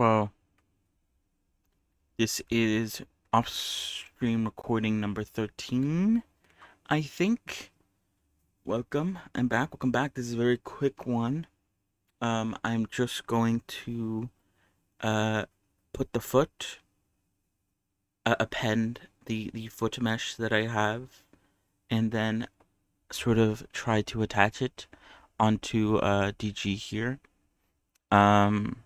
Well, this is Offstream recording number 13, I think. Welcome. I'm back. Welcome back. This is a very quick one. I'm just going to uh put the foot append the foot mesh that I have, and then sort of try to attach it onto DG here. Um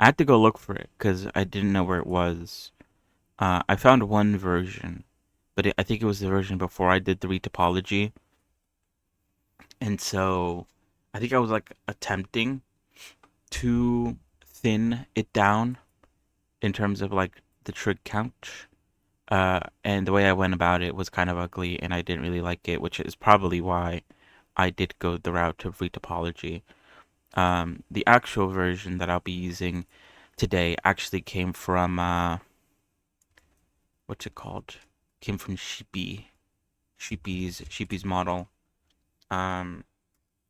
I had to go look for it because I didn't know where it was. I found one version, but I think it was the version before I did the retopology, and so I think I was like attempting to thin it down in terms of like the trig count. And the way I went about it was kind of ugly, and I didn't really like it, which is probably why I did go the route of retopology. The actual version that I'll be using today actually came from what's it called? Came from Sheepy's model. Um,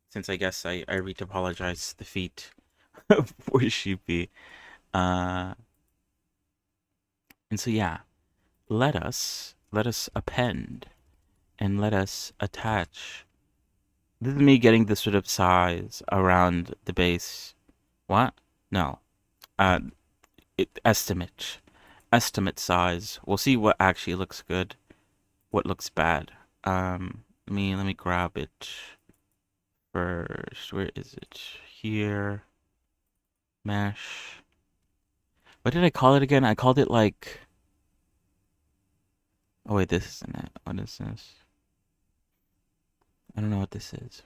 since I guess I retopologized the feet for Sheepy. Uh, and so yeah, let us append and let us attach. This is me getting the sort of size around the base. What? No. Uh, estimate size. We'll see what actually looks good, what looks bad. Let me grab it first. Where is it? Here. Mesh. What did I call it again? I called it like. Oh wait, this isn't it. What is this? I don't know what this is.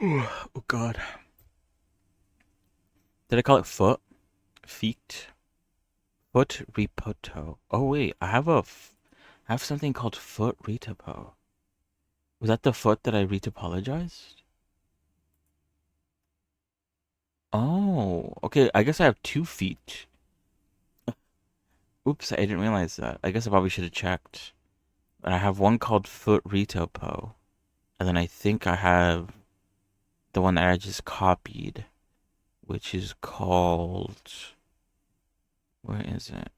Oh god. Did I call it foot? Feet? Foot repoto. Oh wait, I have something called foot retopo. Was that the foot that I retopologized? Oh, okay. I guess I have 2 feet. Oops, I didn't realize that. I guess I probably should have checked. But I have one called foot retopo, and then I think I have the one that I just copied, which is called. Where is it?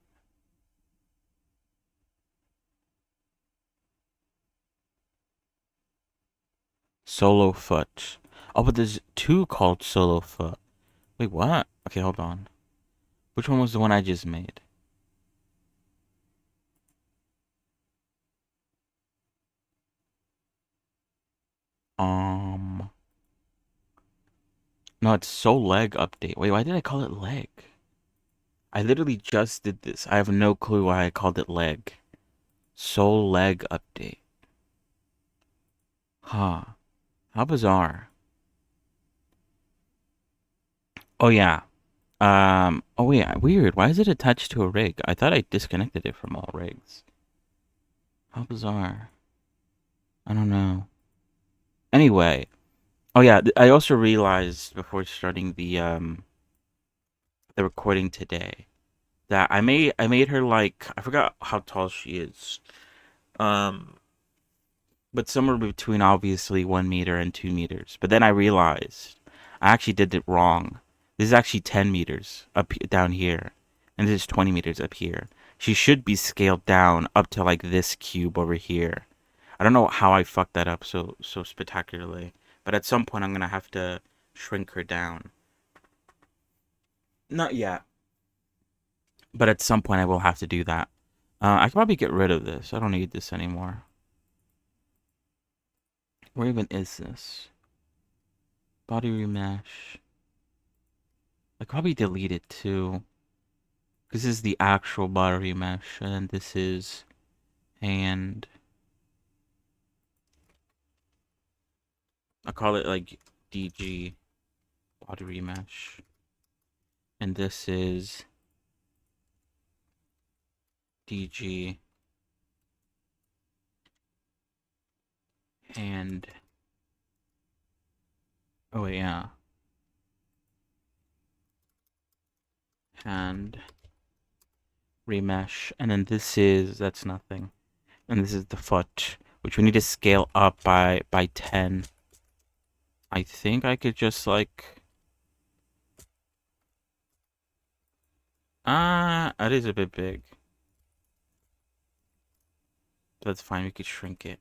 Solo foot. Oh, but there's 2 called solo foot. Wait, what? Okay, hold on. Which one was the one I just made? Um, no, it's Soul Leg update. Wait, why did I call it leg? I literally just did this. I have no clue why I called it leg. Soul Leg update. Huh. How bizarre. Oh yeah. Oh wait, weird. Why is it attached to a rig? I thought I disconnected it from all rigs. How bizarre. I don't know. Anyway. Oh yeah, I also realized before starting the recording today that I made her like I forgot how tall she is. Um but somewhere between obviously 1 meter and 2 meters. But then I realized I actually did it wrong. This is actually 10 meters up down here, and this is 20 meters up here. She should be scaled down up to like this cube over here. I don't know how I fucked that up so spectacularly, but at some point I'm gonna have to shrink her down. Not yet, but at some point I will have to do that. I could probably get rid of this. I don't need this anymore. Where even is this? Body remesh. I could probably delete it too. This is the actual body remesh, and then this is hand. I call it like DG body remesh. And this is DG hand. Oh wait, yeah. Hand remesh. And then that's nothing. And this is the foot, which we need to scale up by 10. I think I could just like it is a bit big. That's fine, we could shrink it.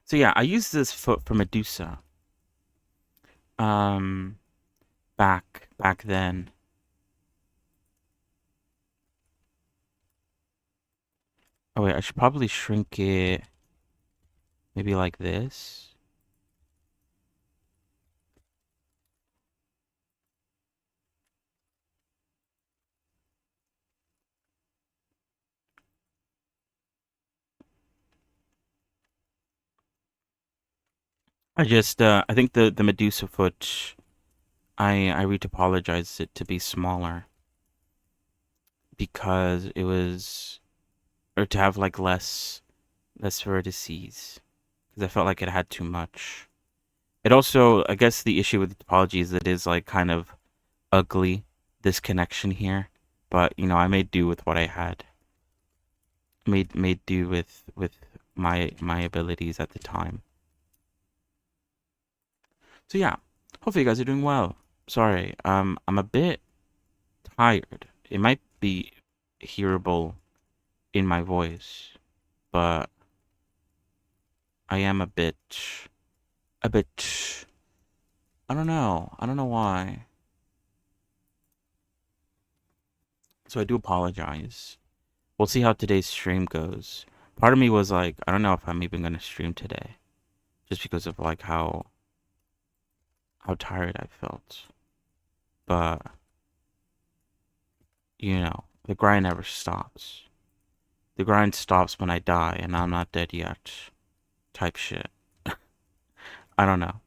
So yeah, I used this foot for Medusa. Um back then. Oh wait, I should probably shrink it maybe like this. I think the Medusa foot I retopologized it to be smaller because it was or to have like less vertices because I felt like it had too much. It also, I guess, the issue with the topology is that it is like kind of ugly this connection here, but you know I made do with what I had. Made do with my abilities at the time. So yeah, hopefully you guys are doing well. Sorry, I'm a bit tired. It might be hearable in my voice, but I am a bit. I don't know. I don't know why. So I do apologize. We'll see how today's stream goes. Part of me was like, I don't know if I'm even gonna stream today, just because of like how tired I felt. But you know, the grind never stops. The grind stops when I die, and I'm not dead yet. Type shit. I don't know.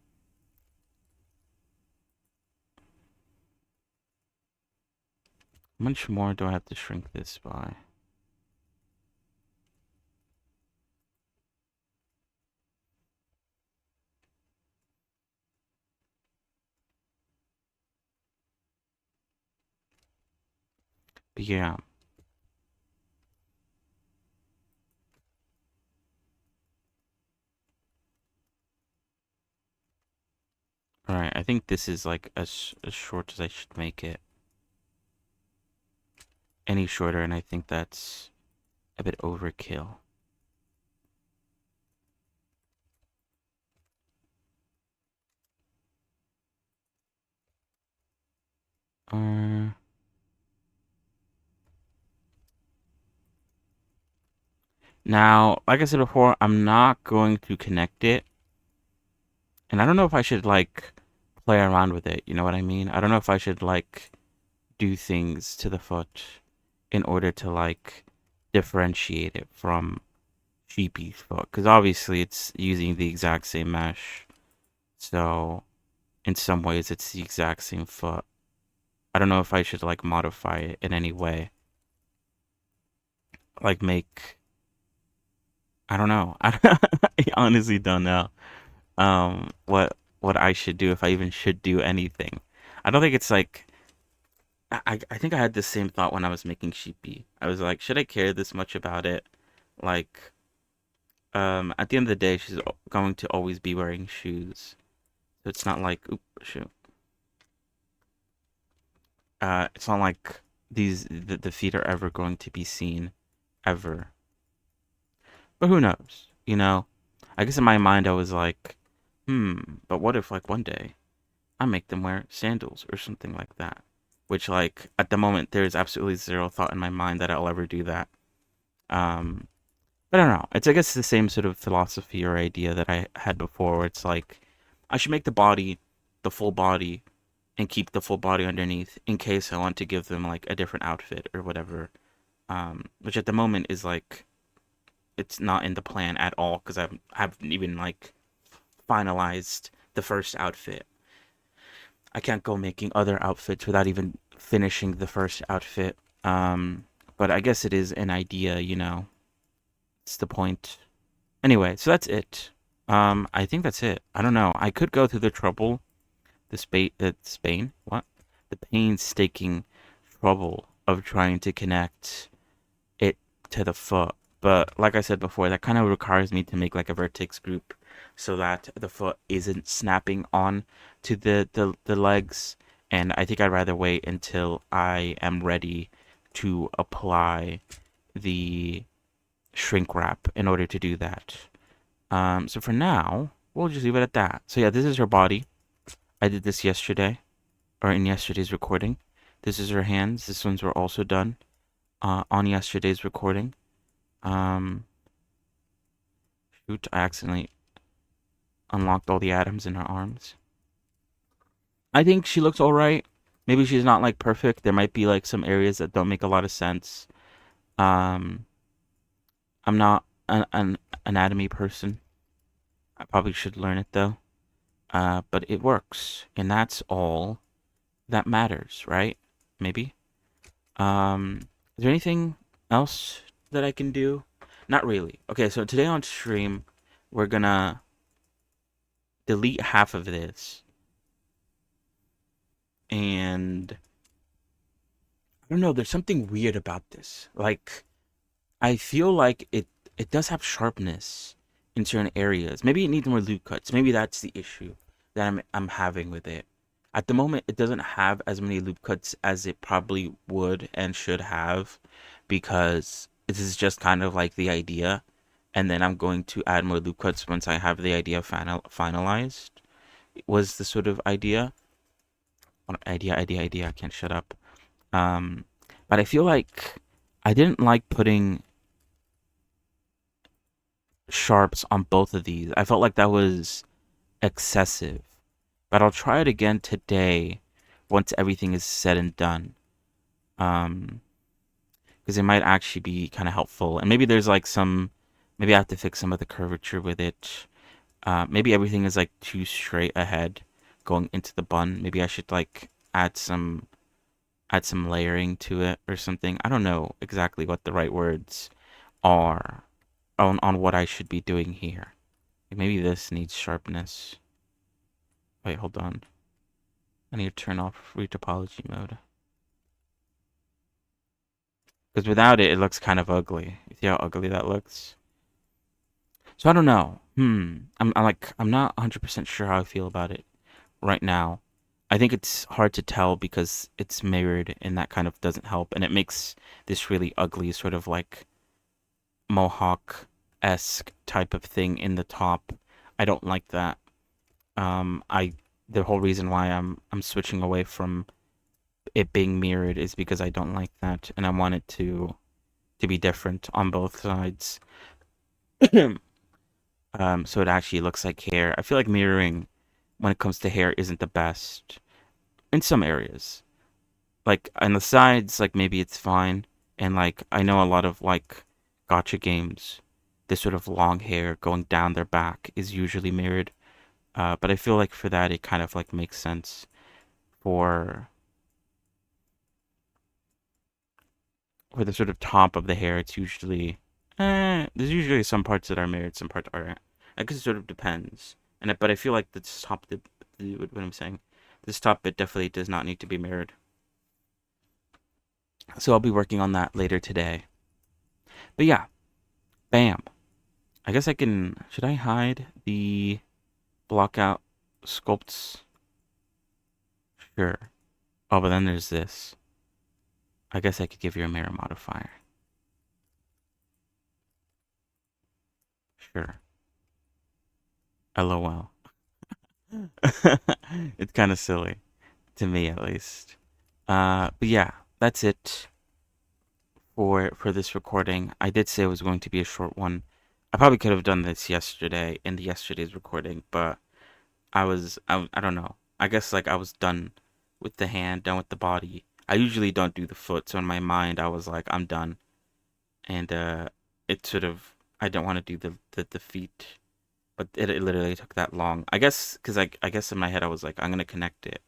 How much more do I have to shrink this by? But yeah. Alright, I think this is like as short as I should make it. Any shorter, and I think that's a bit overkill. Uh, Now, like I said before, I'm not going to connect it. And I don't know if I should like play around with it. You know what I mean? I don't know if I should like do things to the foot in order to like differentiate it from sheepy's foot. Because obviously it's using the exact same mesh. So in some ways it's the exact same foot. I don't know if I should like modify it in any way. Like make I don't know. I honestly don't know. What I should do if I even should do anything. I don't think it's like I think I had the same thought when I was making Sheepy. I was like, should I care this much about it? Like, at the end of the day, she's going to always be wearing shoes, so it's not like, oop, shoot. It's not like the feet are ever going to be seen, ever. But who knows? You know, I guess in my mind I was like, but what if like one day I make them wear sandals or something like that? Which like at the moment there's absolutely zero thought in my mind that I'll ever do that. Um, but I don't know. It's I guess the same sort of philosophy or idea that I had before, where it's like I should make the body the full body and keep the full body underneath in case I want to give them like a different outfit or whatever. Which at the moment is like it's not in the plan at all because I haven't even like finalized the first outfit. I can't go making other outfits without even finishing the first outfit. But I guess it is an idea, you know. It's the point. Anyway, so that's it. I think that's it. I don't know. I could go through the trouble, Spain, what? The painstaking trouble of trying to connect it to the foot. But like I said before, that kind of requires me to make like a vertex group so that the foot isn't snapping on to the legs. And I think I'd rather wait until I am ready to apply the shrink wrap in order to do that. So for now, we'll just leave it at that. So yeah, this is her body. I did this yesterday, or in yesterday's recording. This is her hands. This ones were also done on yesterday's recording. Um, Shoot, I accidentally unlocked all the atoms in her arms. I think she looks alright. Maybe she's not like perfect. There might be like some areas that don't make a lot of sense. Um, I'm not an anatomy person. I probably should learn it though. But it works, and that's all that matters, right? Maybe. Is there anything else that I can do? Not really. Okay, so today on stream, we're gonna delete half of this, and I don't know, there's something weird about this. Like, I feel like it does have sharpness in certain areas. Maybe it needs more loop cuts. Maybe that's the issue that I'm having with it. At the moment, it doesn't have as many loop cuts as it probably would and should have because this is just kind of like the idea, and then I'm going to add more loop cuts once I have the idea finalized. Was the sort of idea. Idea. I can't shut up. Um, but I feel like I didn't like putting sharps on both of these. I felt like that was excessive. But I'll try it again today once everything is said and done. Um, because it might actually be kind of helpful. And maybe there's like maybe I have to fix some of the curvature with it. Maybe everything is like too straight ahead going into the bun. Maybe I should like add some layering to it or something. I don't know exactly what the right words are on what I should be doing here. Maybe this needs sharpness. Wait, hold on. I need to turn off retopology mode. Because without it, it looks kind of ugly. You see how ugly that looks? So I don't know. I'm not 100% sure how I feel about it right now. I think it's hard to tell because it's mirrored and that kind of doesn't help. And it makes this really ugly sort of like mohawk-esque type of thing in the top. I don't like that. I The whole reason why I'm switching away from it being mirrored is because I don't like that and I want it to be different on both sides. So it actually looks like hair. I feel like mirroring when it comes to hair isn't the best in some areas. Like on the sides, like maybe it's fine. And like I know a lot of like gotcha games, this sort of long hair going down their back is usually mirrored. But I feel like for that it kind of like makes sense for the sort of top of the hair. It's usually there's usually some parts that are mirrored, some parts aren't. I guess it sort of depends. But I feel like this top what I'm saying, this top bit definitely does not need to be mirrored. So I'll be working on that later today. But yeah, bam. I guess I can. Should I hide the block out sculpts? Sure. Oh, but then there's this. I guess I could give you a mirror modifier. Sure. LOL. It's kind of silly to me, at least. But yeah, that's it for this recording. I did say it was going to be a short one. I probably could have done this yesterday in the yesterday's recording, but I don't know. I guess like I was done with the hand, done with the body. I usually don't do the foot, so in my mind I was like I'm done. And it sort of I don't want to do the feet, but it literally took that long. I guess cuz I guess in my head I was like I'm going to connect it,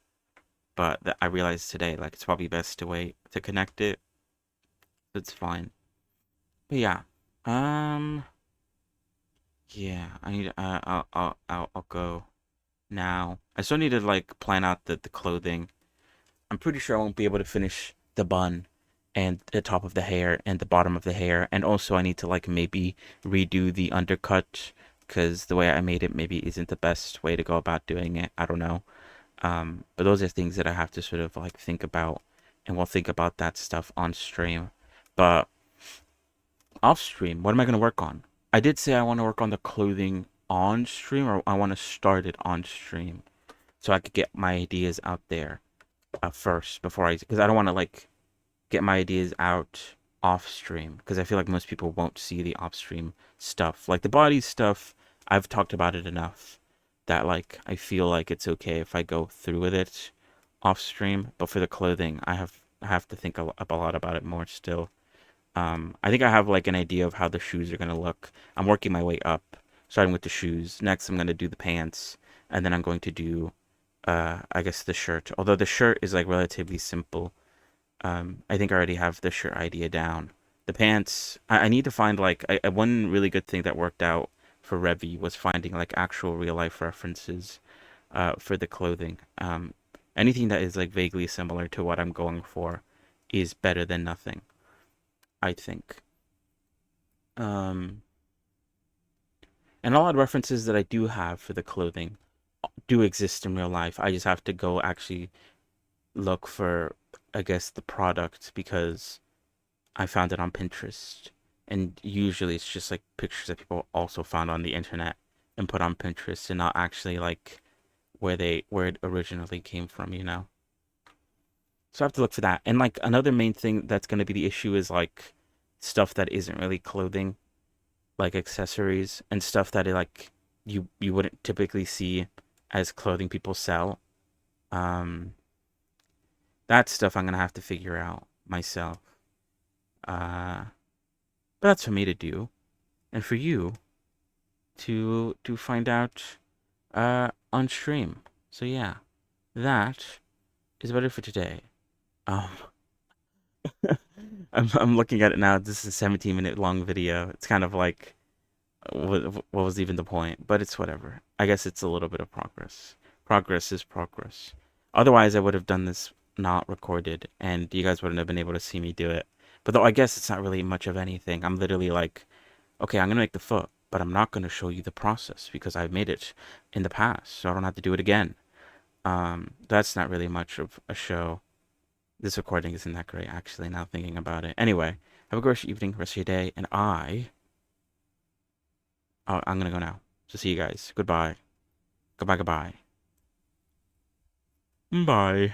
but I realized today like it's probably best to wait to connect it. It's fine. But yeah. Um yeah, I need I'll go now. I still need to like plan out the clothing. I'm pretty sure I won't be able to finish the bun and the top of the hair and the bottom of the hair. And also I need to like maybe redo the undercut because the way I made it maybe isn't the best way to go about doing it. I don't know. But those are things that I have to sort of like think about, and we'll think about that stuff on stream. But off stream, what am I going to work on? I did say I want to work on the clothing on stream, or I want to start it on stream so I could get my ideas out there first before because I don't want to like get my ideas out off stream because I feel like most people won't see the off stream stuff. Like the body stuff, I've talked about it enough that like I feel like it's okay if I go through with it off stream. But for the clothing, I have to think a lot about it more still. I think I have like an idea of how the shoes are gonna look. I'm working my way up, starting with the shoes. Next, I'm gonna do the pants, and then I'm going to do, I guess the shirt. Although the shirt is like relatively simple. I think I already have the shirt idea down. The pants, I need to find like one really good thing that worked out for Revy was finding like actual real life references for the clothing. Anything that is like vaguely similar to what I'm going for is better than nothing, I think. Um, and a lot of references that I do have for the clothing do exist in real life. I just have to go actually look for, I guess, the product because I found it on Pinterest. And usually it's just like pictures that people also found on the internet and put on Pinterest and not actually like where it originally came from, you know? So I have to look for that. And like another main thing that's gonna be the issue is like stuff that isn't really clothing, like accessories and stuff that like you wouldn't typically see as clothing people sell. Um that stuff I'm gonna have to figure out myself. Uh but that's for me to do. And for you to find out on stream. So yeah, that is about it for today. Um, I'm looking at it now. This is a 17-minute long video. It's kind of like what was even the point? But it's whatever. I guess it's a little bit of progress. Progress is progress. Otherwise, I would have done this not recorded, and you guys wouldn't have been able to see me do it. But though I guess it's not really much of anything. I'm literally like, okay, I'm gonna make the foot, but I'm not gonna show you the process because I've made it in the past, so I don't have to do it again. That's not really much of a show. This recording isn't that great, actually, now thinking about it. Anyway, have a great evening, rest of your day, and I'm gonna go now. So see you guys. Goodbye. Goodbye, goodbye. Bye.